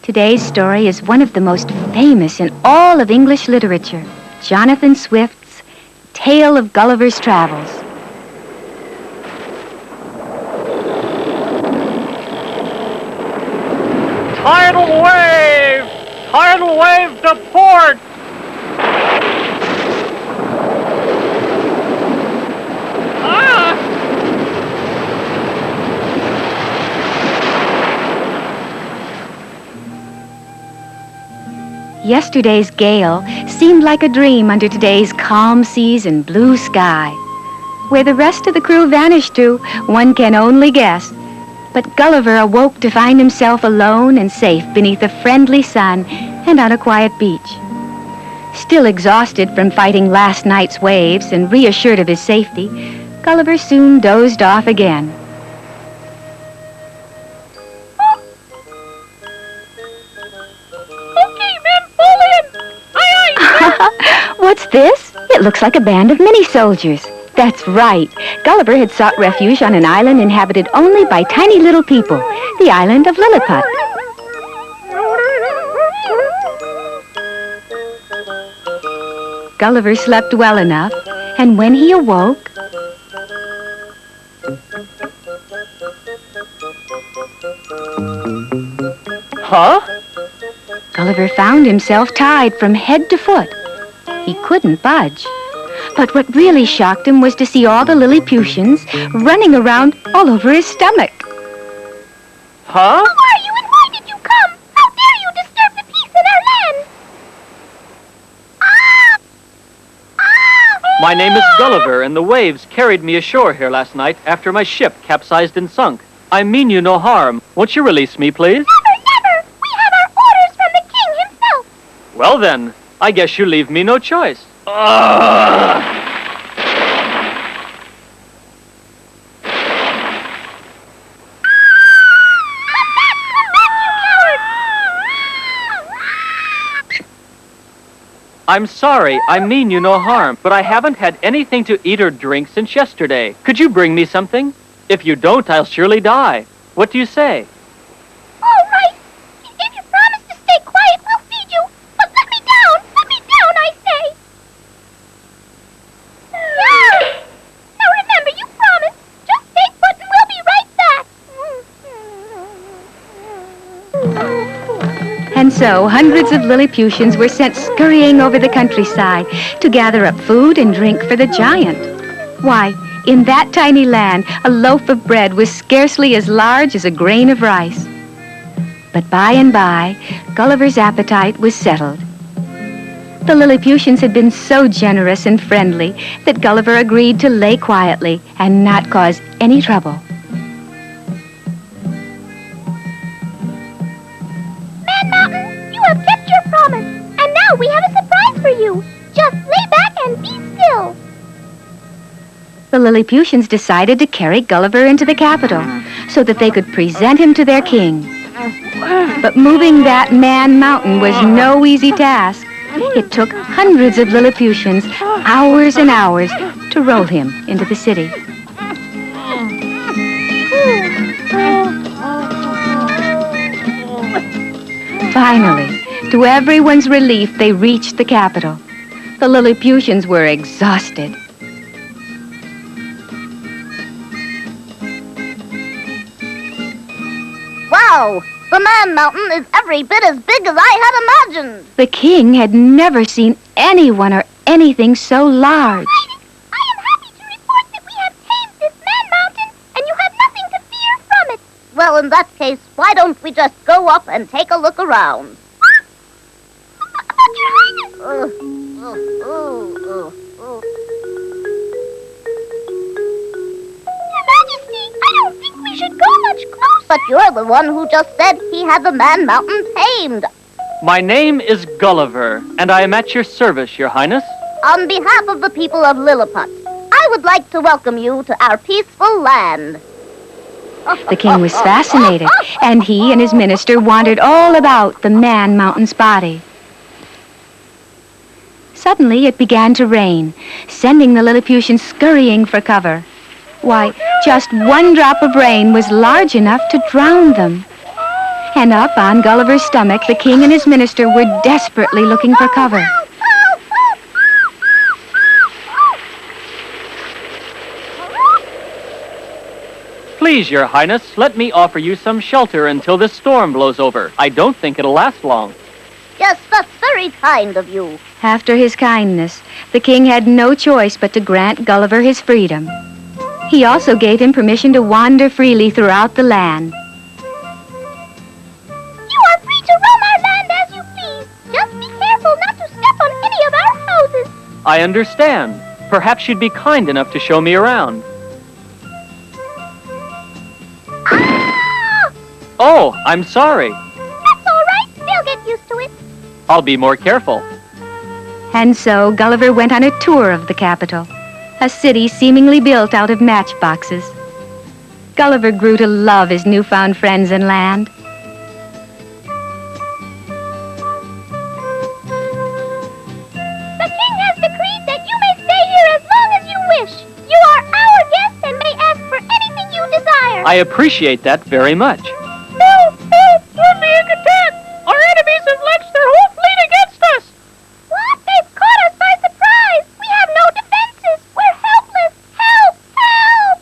Today's story is one of the most famous in all of English literature, Jonathan Swift's Tale of Gulliver's Travels. Tidal wave! Tidal wave to port! Yesterday's gale seemed like a dream under today's calm seas and blue sky. Where the rest of the crew vanished to, one can only guess. But Gulliver awoke to find himself alone and safe beneath a friendly sun and on a quiet beach. Still exhausted from fighting last night's waves and reassured of his safety, Gulliver soon dozed off again. What's this? It looks like a band of mini-soldiers. That's right. Gulliver had sought refuge on an island inhabited only by tiny little people, the island of Lilliput. Gulliver slept well enough, and when he awoke... Huh? Gulliver found himself tied from head to foot. He couldn't budge. But what really shocked him was to see all the Lilliputians running around all over his stomach. Huh? Who are you and why did you come? How dare you disturb the peace in our land? My name is Gulliver, and the waves carried me ashore here last night after my ship capsized and sunk. I mean you no harm. Won't you release me, please? Never, never! We have our orders from the king himself. Well then, I guess you leave me no choice. I'm sorry, I mean you no harm, but I haven't had anything to eat or drink since yesterday. Could you bring me something? If you don't, I'll surely die. What do you say? All right. If you promise to stay quiet, we'll feed you. But let me down! Let me down, I say! Now remember, you promised. Just stay put and we'll be right back. And so hundreds of Lilliputians were sent scurrying over the countryside to gather up food and drink for the giant. Why, in that tiny land, a loaf of bread was scarcely as large as a grain of rice. But by and by, Gulliver's appetite was settled. The Lilliputians had been so generous and friendly that Gulliver agreed to lay quietly and not cause any trouble. Man Mountain, you have kept your promise. And now we have a surprise for you. Just lay back and be still. The Lilliputians decided to carry Gulliver into the capital so that they could present him to their king. But moving that Man Mountain was no easy task. It took hundreds of Lilliputians hours and hours to roll him into the city. Finally, to everyone's relief, they reached the capital. The Lilliputians were exhausted. Wow! The Man Mountain is every bit as big as I had imagined. The king had never seen anyone or anything so large. I am happy to report that we have tamed this Man Mountain, and you have nothing to fear from it. Well, in that case, why don't we just go up and take a look around? But Your Highness! Your Majesty, I don't think we should go much closer. But you're the one who just said he had the Man Mountain tamed. My name is Gulliver, and I am at your service, Your Highness. On behalf of the people of Lilliput, I would like to welcome you to our peaceful land. The king was fascinated, and he and his minister wandered all about the Man Mountain's body. Suddenly, it began to rain, sending the Lilliputians scurrying for cover. Why, just one drop of rain was large enough to drown them. And up on Gulliver's stomach, the king and his minister were desperately looking for cover. Please, Your Highness, let me offer you some shelter until this storm blows over. I don't think it'll last long. Yes, that's very kind of you. After his kindness, the king had no choice but to grant Gulliver his freedom. He also gave him permission to wander freely throughout the land. You are free to roam our land as you please. Just be careful not to step on any of our houses. I understand. Perhaps you'd be kind enough to show me around. Ah! Oh, I'm sorry. That's all right. They'll get used to it. I'll be more careful. And so Gulliver went on a tour of the capital, a city seemingly built out of matchboxes. Gulliver grew to love his newfound friends and land. The king has decreed that you may stay here as long as you wish. You are our guest and may ask for anything you desire. I appreciate that very much. Help! Help! We're being attacked! Our enemies have launched their whole fleet against us! What? They've caught us by surprise! We have no defenses! We're helpless! Help! Help!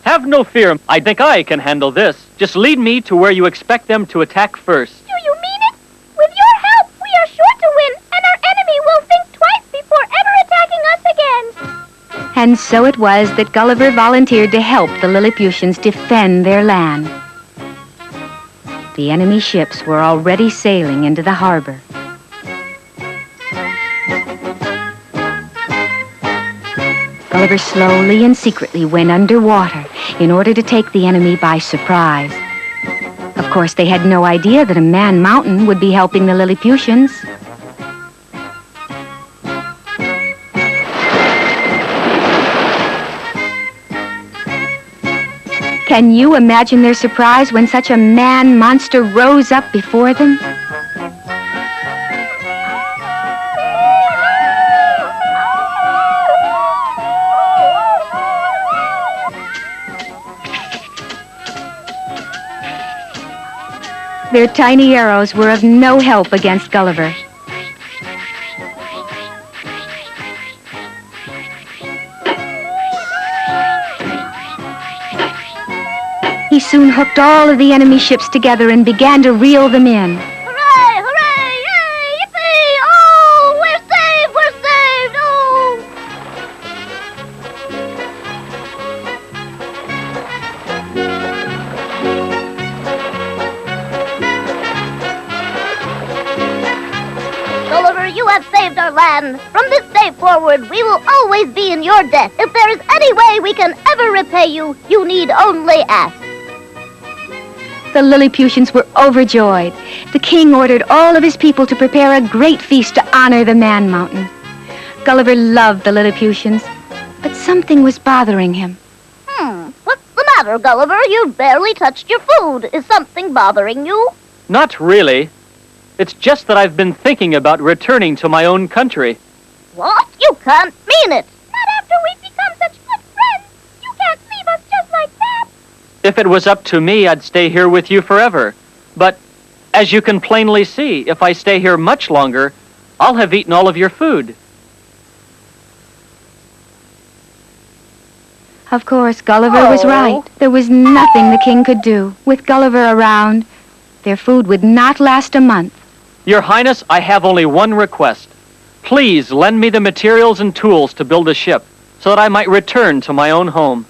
Have no fear. I think I can handle this. Just lead me to where you expect them to attack first. Do you mean it? With your help, we are sure to win, and our enemy will think twice before ever attacking us again. And so it was that Gulliver volunteered to help the Lilliputians defend their land. The enemy ships were already sailing into the harbor. Gulliver slowly and secretly went underwater in order to take the enemy by surprise. Of course, they had no idea that a man mountain would be helping the Lilliputians. Can you imagine their surprise when such a man monster rose up before them? Their tiny arrows were of no help against Gulliver. He soon hooked all of the enemy ships together and began to reel them in. Hooray! Hooray! Yay! Yippee! Oh! We're saved! We're saved! Oh! Gulliver, you have saved our land. From this day forward, we will always be in your debt. If there is any way we can ever repay you, you need only ask. The Lilliputians were overjoyed. The king ordered all of his people to prepare a great feast to honor the Man Mountain. Gulliver loved the Lilliputians, but something was bothering him. What's the matter, Gulliver? You've barely touched your food. Is something bothering you? Not really. It's just that I've been thinking about returning to my own country. What? You can't mean it. Not after we've become such good friends. You can't leave us just like that. If it was up to me, I'd stay here with you forever. But, as you can plainly see, if I stay here much longer, I'll have eaten all of your food. Of course, Gulliver was right. There was nothing the king could do. With Gulliver around, their food would not last a month. Your Highness, I have only one request. Please lend me the materials and tools to build a ship, so that I might return to my own home.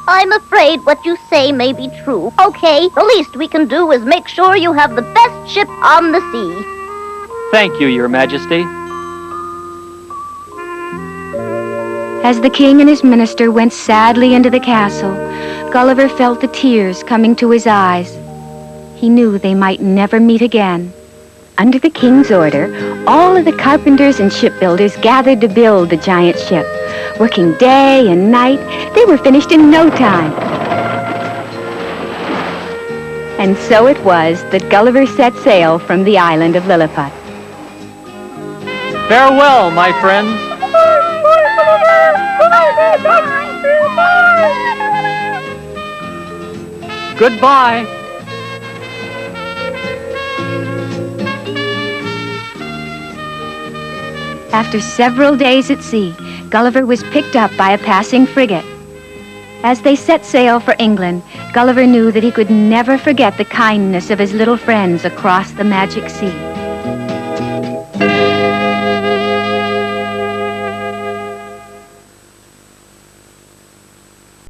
I'm afraid what you say may be true. Okay, the least we can do is make sure you have the best ship on the sea. Thank you, Your Majesty. As the king and his minister went sadly into the castle, Gulliver felt the tears coming to his eyes. He knew they might never meet again. Under the king's order, all of the carpenters and shipbuilders gathered to build the giant ship. Working day and night, they were finished in no time. And so it was that Gulliver set sail from the island of Lilliput. Farewell, my friends. Goodbye. After several days at sea, Gulliver was picked up by a passing frigate. As they set sail for England, Gulliver knew that he could never forget the kindness of his little friends across the magic sea.